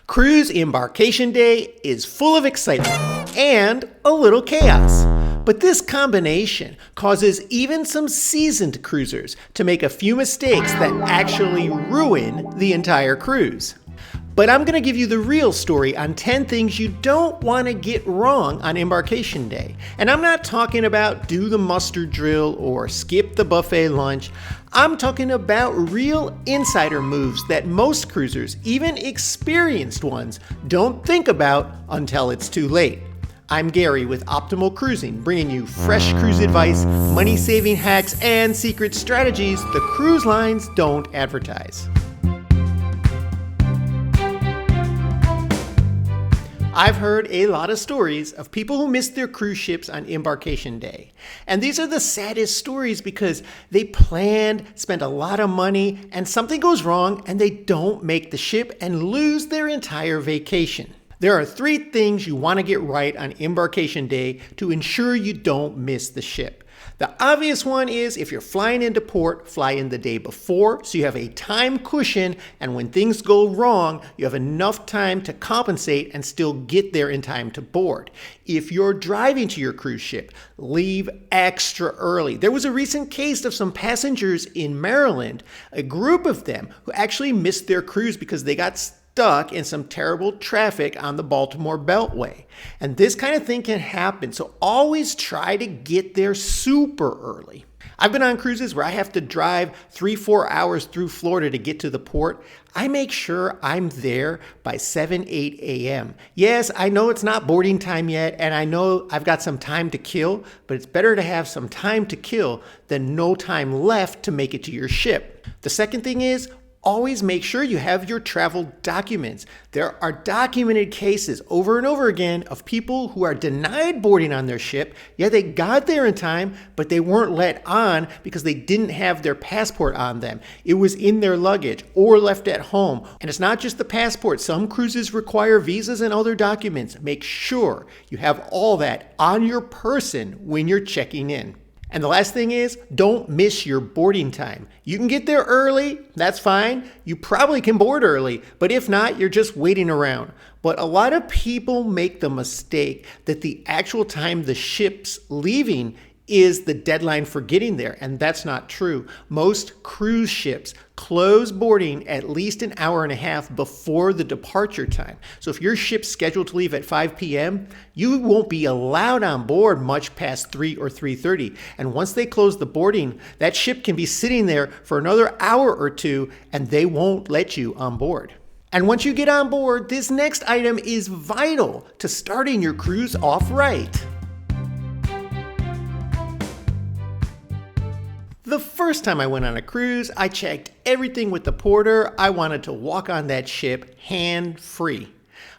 Cruise Embarkation Day is full of excitement and a little chaos. But this combination causes even some seasoned cruisers to make a few mistakes that actually ruin the entire cruise. But I'm going to give you the real story on 10 things you don't want to get wrong on Embarkation Day. And I'm not talking about do the muster drill or skip the buffet lunch. I'm talking about real insider moves that most cruisers, even experienced ones, don't think about until it's too late. I'm Gary with Optimal Cruising, bringing you fresh cruise advice, money-saving hacks, and secret strategies the cruise lines don't advertise. I've heard a lot of stories of people who missed their cruise ships on Embarkation Day. And these are the saddest stories because they planned, spent a lot of money, and something goes wrong and they don't make the ship and lose their entire vacation. There are 3 things you want to get right on Embarkation Day to ensure you don't miss the ship. The obvious one is if you're flying into port, fly in the day before so you have a time cushion, and when things go wrong, you have enough time to compensate and still get there in time to board. If you're driving to your cruise ship, leave extra early. There was a recent case of some passengers in Maryland, a group of them, who actually missed their cruise because they got stuck in some terrible traffic on the Baltimore Beltway. And this kind of thing can happen, so always try to get there super early. I've been on cruises where I have to drive 3-4 hours through Florida to get to the port. I make sure I'm there by 7-8 a.m. Yes, I know it's not boarding time yet, and I know I've got some time to kill, but it's better to have some time to kill than no time left to make it to your ship. The second thing is, always make sure you have your travel documents. There are documented cases over and over again of people who are denied boarding on their ship. Yeah, they got there in time, but they weren't let on because they didn't have their passport on them. It was in their luggage or left at home. And it's not just the passport. Some cruises require visas and other documents. Make sure you have all that on your person when you're checking in. And the last thing is, don't miss your boarding time. You can get there early, that's fine. You probably can board early, but if not, you're just waiting around. But a lot of people make the mistake that the actual time the ship's leaving is the deadline for getting there, and that's not true. Most cruise ships close boarding at least an hour and a half before the departure time. So if your ship's scheduled to leave at 5 p.m., you won't be allowed on board much past 3 or 3:30. And once they close the boarding, that ship can be sitting there for another hour or 2, and they won't let you on board. And once you get on board, this next item is vital to starting your cruise off right. The first time I went on a cruise, I checked everything with the porter. I wanted to walk on that ship hand-free.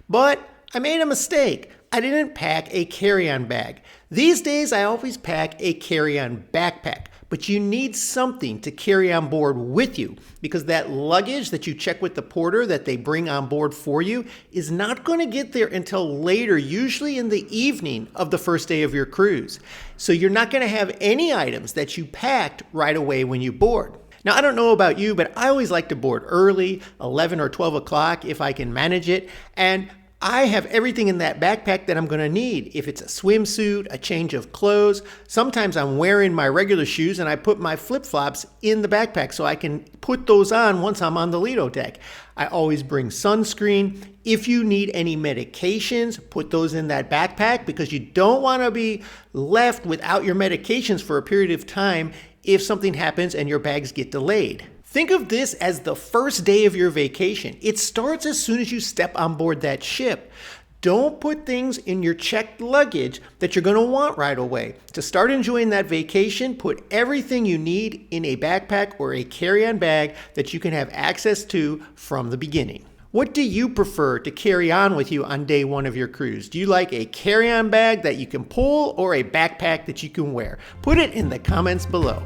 But I made a mistake. I didn't pack a carry-on bag. These days, I always pack a carry-on backpack. But you need something to carry on board with you because that luggage that you check with the porter that they bring on board for you is not going to get there until later, usually in the evening of the first day of your cruise. So you're not going to have any items that you packed right away when you board. Now, I don't know about you, but I always like to board early, 11 or 12 o'clock if I can manage it. And I have everything in that backpack that I'm going to need. If it's a swimsuit, a change of clothes, sometimes I'm wearing my regular shoes and I put my flip-flops in the backpack so I can put those on once I'm on the Lido deck. I always bring sunscreen. If you need any medications, put those in that backpack because you don't want to be left without your medications for a period of time if something happens and your bags get delayed. Think of this as the first day of your vacation. It starts as soon as you step on board that ship. Don't put things in your checked luggage that you're going to want right away. To start enjoying that vacation, put everything you need in a backpack or a carry-on bag that you can have access to from the beginning. What do you prefer to carry on with you on day 1 of your cruise? Do you like a carry-on bag that you can pull or a backpack that you can wear? Put it in the comments below.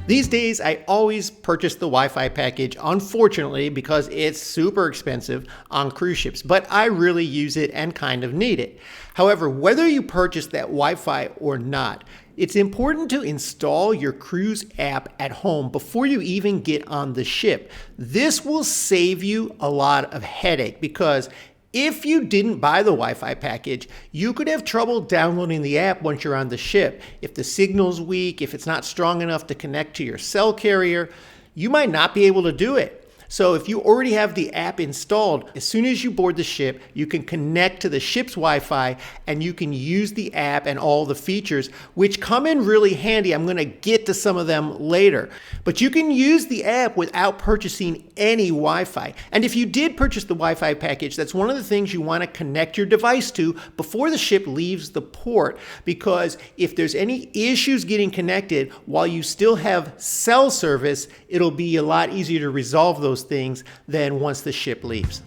These days, I always purchase the Wi-Fi package, unfortunately, because it's super expensive on cruise ships, but I really use it and kind of need it. However, whether you purchase that Wi-Fi or not, It's important to install your cruise app at home before you even get on the ship. This will save you a lot of headache because if you didn't buy the Wi-Fi package, you could have trouble downloading the app once you're on the ship. If the signal's weak, if it's not strong enough to connect to your cell carrier, you might not be able to do it. So if you already have the app installed, as soon as you board the ship, you can connect to the ship's Wi-Fi and you can use the app and all the features, which come in really handy. I'm going to get to some of them later. But you can use the app without purchasing any Wi-Fi. And if you did purchase the Wi-Fi package, that's one of the things you want to connect your device to before the ship leaves the port. Because if there's any issues getting connected while you still have cell service, it'll be a lot easier to resolve those things than once the ship leaves.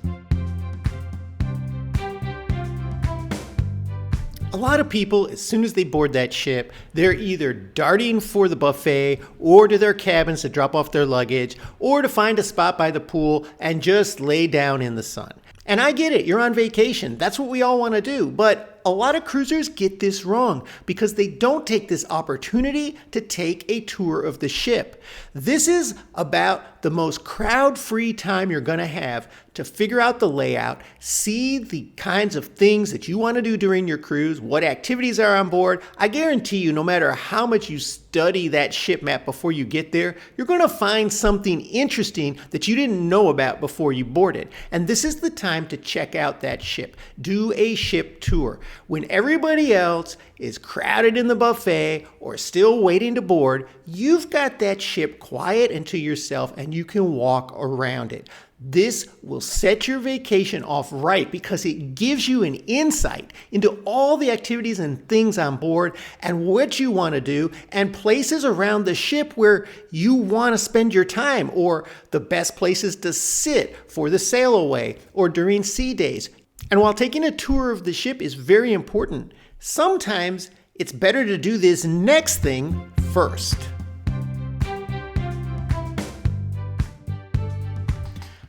A lot of people, as soon as they board that ship, they're either darting for the buffet or to their cabins to drop off their luggage or to find a spot by the pool and just lay down in the sun. And I get it, you're on vacation. That's what we all want to do. But a lot of cruisers get this wrong because they don't take this opportunity to take a tour of the ship. This is about the most crowd-free time you're going to have to figure out the layout, see the kinds of things that you want to do during your cruise, what activities are on board. I guarantee you, no matter how much you study that ship map before you get there, you're going to find something interesting that you didn't know about before you boarded. And this is the time to check out that ship. Do a ship tour. When everybody else is crowded in the buffet or still waiting to board, you've got that ship quiet and to yourself and you can walk around it. This will set your vacation off right because it gives you an insight into all the activities and things on board and what you want to do and places around the ship where you want to spend your time or the best places to sit for the sail away or during sea days. And while taking a tour of the ship is very important, sometimes it's better to do this next thing first.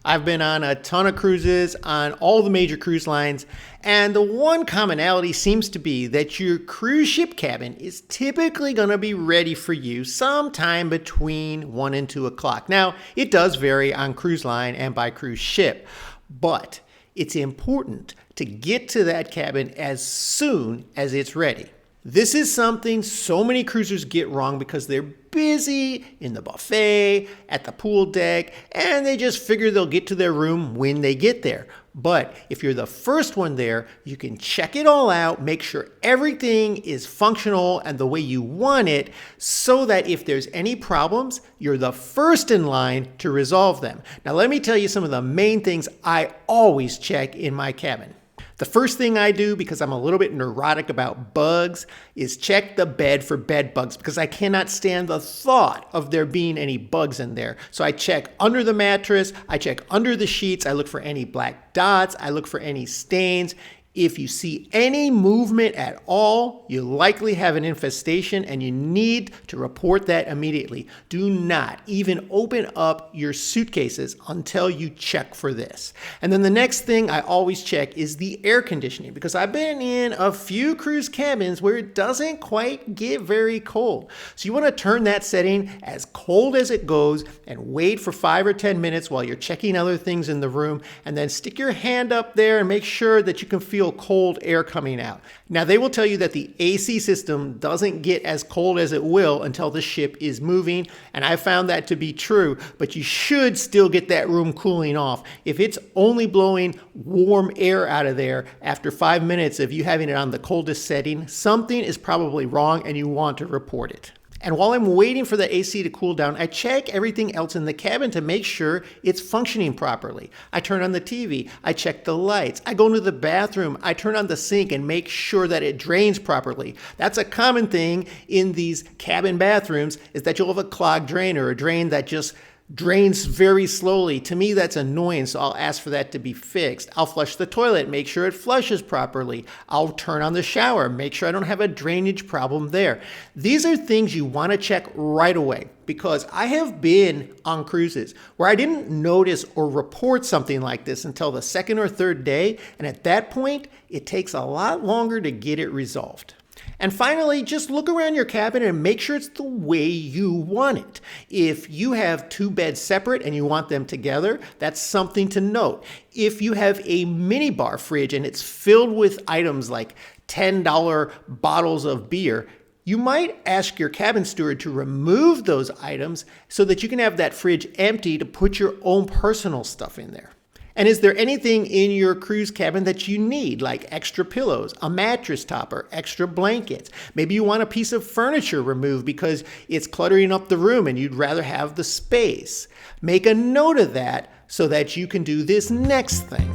I've been on a ton of cruises on all the major cruise lines, and the one commonality seems to be that your cruise ship cabin is typically going to be ready for you sometime between 1 and 2 o'clock. Now, it does vary on cruise line and by cruise ship, but it's important to get to that cabin as soon as it's ready. This is something so many cruisers get wrong because they're busy in the buffet, at the pool deck, and they just figure they'll get to their room when they get there. But if you're the first one there, you can check it all out, make sure everything is functional and the way you want it, so that if there's any problems, you're the first in line to resolve them. Now, let me tell you some of the main things I always check in my cabin. The first thing I do, because I'm a little bit neurotic about bugs, is check the bed for bed bugs because I cannot stand the thought of there being any bugs in there. So I check under the mattress, I check under the sheets, I look for any black dots, I look for any stains. If you see any movement at all, you likely have an infestation and you need to report that immediately. Do not even open up your suitcases until you check for this. And then the next thing I always check is the air conditioning because I've been in a few cruise cabins where it doesn't quite get very cold. So you want to turn that setting as cold as it goes and wait for 5 or 10 minutes while you're checking other things in the room, and then stick your hand up there and make sure that you can feel cold air coming out. Now, they will tell you that the AC system doesn't get as cold as it will until the ship is moving, and I found that to be true, but you should still get that room cooling off. If it's only blowing warm air out of there after 5 minutes of you having it on the coldest setting, something is probably wrong and you want to report it. And while I'm waiting for the AC to cool down, I check everything else in the cabin to make sure it's functioning properly. I turn on the TV, I check the lights, I go into the bathroom, I turn on the sink and make sure that it drains properly. That's a common thing in these cabin bathrooms, is that you'll have a clogged drain or a drain that just drains very slowly. To me, that's annoying, so I'll ask for that to be fixed. I'll flush the toilet, make sure it flushes properly. I'll turn on the shower, make sure I don't have a drainage problem there. These are things you want to check right away, because I have been on cruises where I didn't notice or report something like this until the second or third day, and at that point, it takes a lot longer to get it resolved. And finally, just look around your cabin and make sure it's the way you want it. If you have two beds separate and you want them together, that's something to note. If you have a mini bar fridge and it's filled with items like $10 bottles of beer, you might ask your cabin steward to remove those items so that you can have that fridge empty to put your own personal stuff in there. And is there anything in your cruise cabin that you need, like extra pillows, a mattress topper, extra blankets? Maybe you want a piece of furniture removed because it's cluttering up the room and you'd rather have the space. Make a note of that so that you can do this next thing.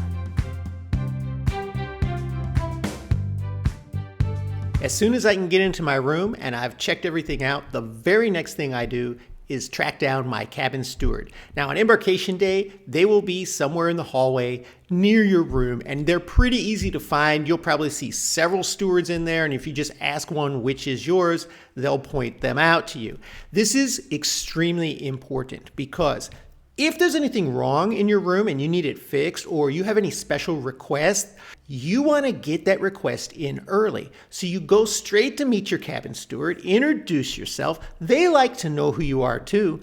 As soon as I can get into my room and I've checked everything out, the very next thing I do is track down my cabin steward. Now on embarkation day, they will be somewhere in the hallway near your room and they're pretty easy to find. You'll probably see several stewards in there, and if you just ask one which is yours, they'll point them out to you. This is extremely important because if there's anything wrong in your room and you need it fixed, or you have any special requests, you want to get that request in early. So you go straight to meet your cabin steward, introduce yourself. They like to know who you are too.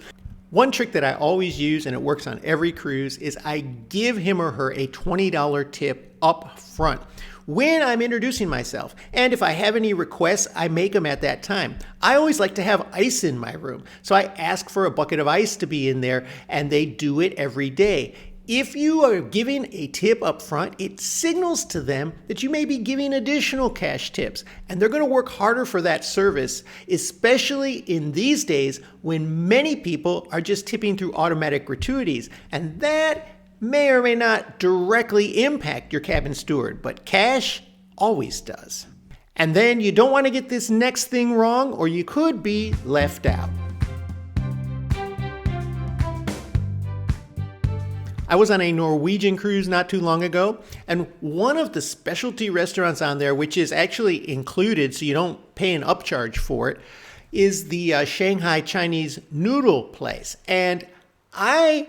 One trick that I always use, and it works on every cruise, is I give him or her a $20 tip up front when I'm introducing myself. And if I have any requests, I make them at that time. I always like to have ice in my room, so I ask for a bucket of ice to be in there, and they do it every day. If you are giving a tip up front, it signals to them that you may be giving additional cash tips, and they're going to work harder for that service, especially in these days when many people are just tipping through automatic gratuities, and that may or may not directly impact your cabin steward, but cash always does. And then you don't want to get this next thing wrong, or you could be left out. I was on a Norwegian cruise not too long ago, and one of the specialty restaurants on there, which is actually included so you don't pay an upcharge for it, is the Shanghai Chinese noodle place. And I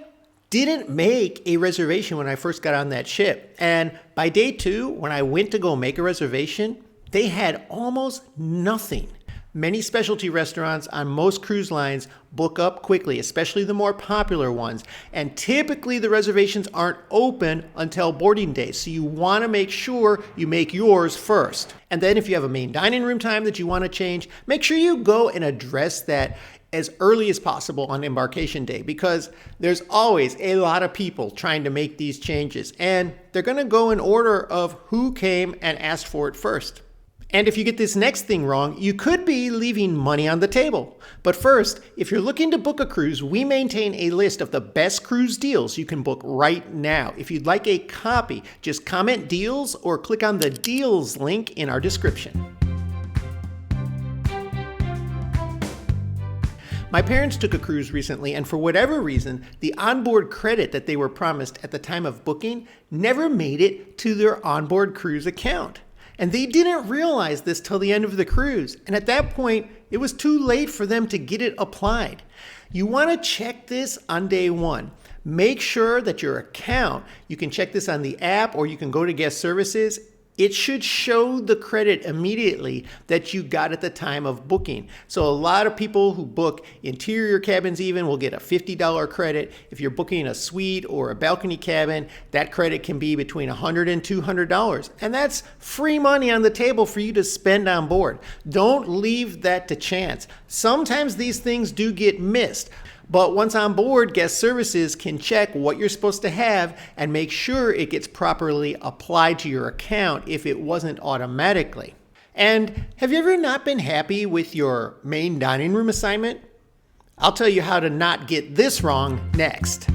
didn't make a reservation when I first got on that ship. And by day 2, when I went to go make a reservation, they had almost nothing. Many specialty restaurants on most cruise lines book up quickly, especially the more popular ones. And typically the reservations aren't open until boarding day. So you want to make sure you make yours first. And then if you have a main dining room time that you want to change, make sure you go and address that as early as possible on embarkation day, because there's always a lot of people trying to make these changes, and they're going to go in order of who came and asked for it first. And if you get this next thing wrong, you could be leaving money on the table. But first, if you're looking to book a cruise, we maintain a list of the best cruise deals you can book right now. If you'd like a copy, just comment deals or click on the deals link in our description. My parents took a cruise recently, and for whatever reason, the onboard credit that they were promised at the time of booking never made it to their onboard cruise account. And they didn't realize this till the end of the cruise. And at that point, it was too late for them to get it applied. You want to check this on day 1. Make sure that your account, you can check this on the app or you can go to guest services. It should show the credit immediately that you got at the time of booking. So a lot of people who book interior cabins even will get a $50 credit. If you're booking a suite or a balcony cabin, that credit can be between $100 and $200. And that's free money on the table for you to spend on board. Don't leave that to chance. Sometimes these things do get missed. But once on board, guest services can check what you're supposed to have and make sure it gets properly applied to your account if it wasn't automatically. And have you ever not been happy with your main dining room assignment? I'll tell you how to not get this wrong next.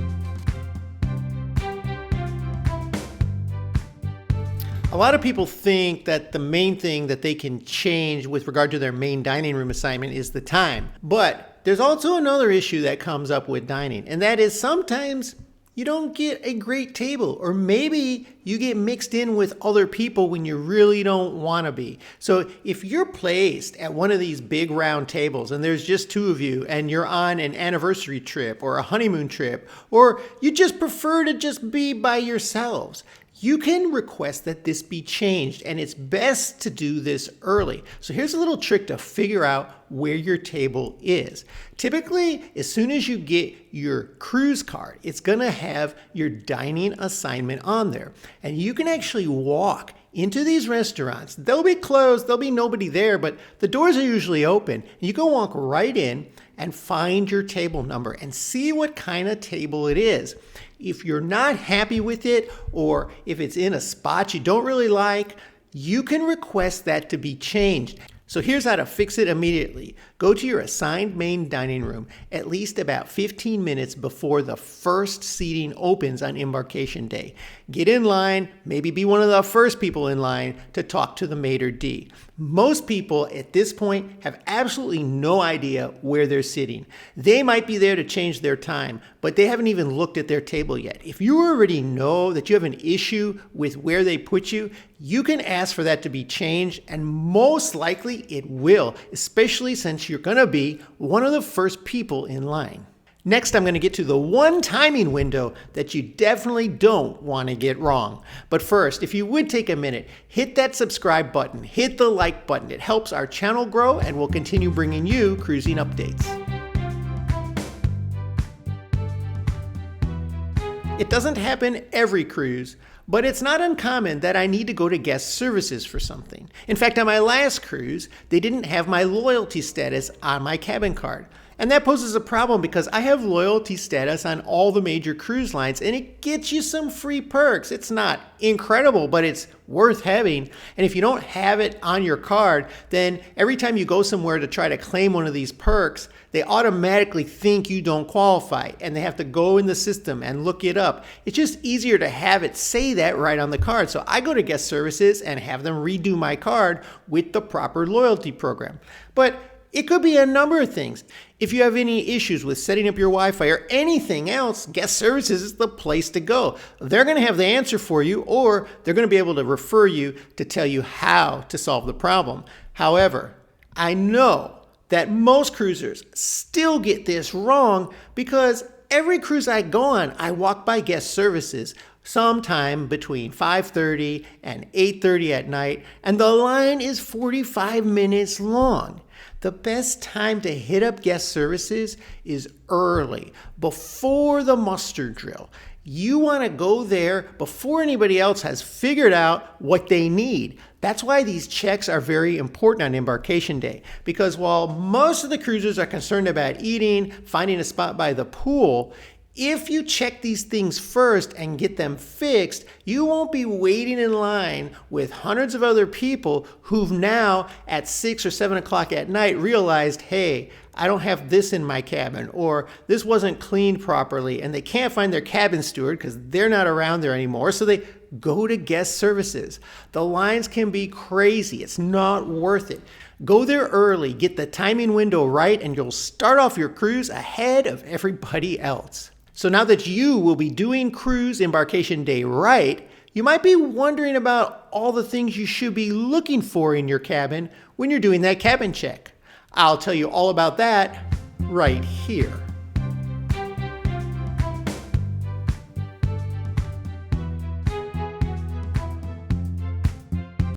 A lot of people think that the main thing that they can change with regard to their main dining room assignment is the time. But there's also another issue that comes up with dining, and that is sometimes you don't get a great table, or maybe you get mixed in with other people when you really don't want to be. So if you're placed at one of these big round tables and there's just 2 of you and you're on an anniversary trip or a honeymoon trip, or you just prefer to just be by yourselves, you can request that this be changed, and it's best to do this early. So here's a little trick to figure out where your table is. Typically, as soon as you get your cruise card, it's gonna have your dining assignment on there. And you can actually walk into these restaurants. They'll be closed, there'll be nobody there, but the doors are usually open. And you can walk right in and find your table number and see what kind of table it is. If you're not happy with it, or if it's in a spot you don't really like, you can request that to be changed. So here's how to fix it immediately. Go to your assigned main dining room at least about 15 minutes before the first seating opens on Embarkation Day. Get in line, maybe be one of the first people in line to talk to the maitre d'. Most people at this point have absolutely no idea where they're sitting. They might be there to change their time, but they haven't even looked at their table yet. If you already know that you have an issue with where they put you, you can ask for that to be changed, and most likely it will, especially since you're gonna be one of the first people in line. Next, I'm going to get to the one timing window that you definitely don't want to get wrong. But first, if you would take a minute, hit that subscribe button, hit the like button. It helps our channel grow, and we'll continue bringing you cruising updates. It doesn't happen every cruise, but it's not uncommon that I need to go to guest services for something. In fact, on my last cruise, they didn't have my loyalty status on my cabin card. And that poses a problem because I have loyalty status on all the major cruise lines, and it gets you some free perks. It's not incredible, but it's worth having. And if you don't have it on your card, then every time you go somewhere to try to claim one of these perks, they automatically think you don't qualify, and they have to go in the system and look it up. It's just easier to have it say that right on the card. So I go to guest services and have them redo my card with the proper loyalty program. But it could be a number of things. If you have any issues with setting up your Wi-Fi or anything else, guest services is the place to go. They're going to have the answer for you, or they're going to be able to refer you to tell you how to solve the problem. However, I know that most cruisers still get this wrong because every cruise I go on, I walk by guest services sometime between 5:30 and 8:30 at night, and the line is 45 minutes long. The best time to hit up guest services is early, before the muster drill. You want to go there before anybody else has figured out what they need. That's why these checks are very important on Embarkation Day, because while most of the cruisers are concerned about eating, finding a spot by the pool, if you check these things first and get them fixed, you won't be waiting in line with hundreds of other people who've now at 6 or 7 o'clock at night realized, hey, I don't have this in my cabin, or this wasn't cleaned properly, and they can't find their cabin steward because they're not around there anymore, so they go to guest services. The lines can be crazy. It's not worth it. Go there early, get the timing window right, and you'll start off your cruise ahead of everybody else. So now that you will be doing cruise Embarkation Day right, you might be wondering about all the things you should be looking for in your cabin when you're doing that cabin check. I'll tell you all about that right here.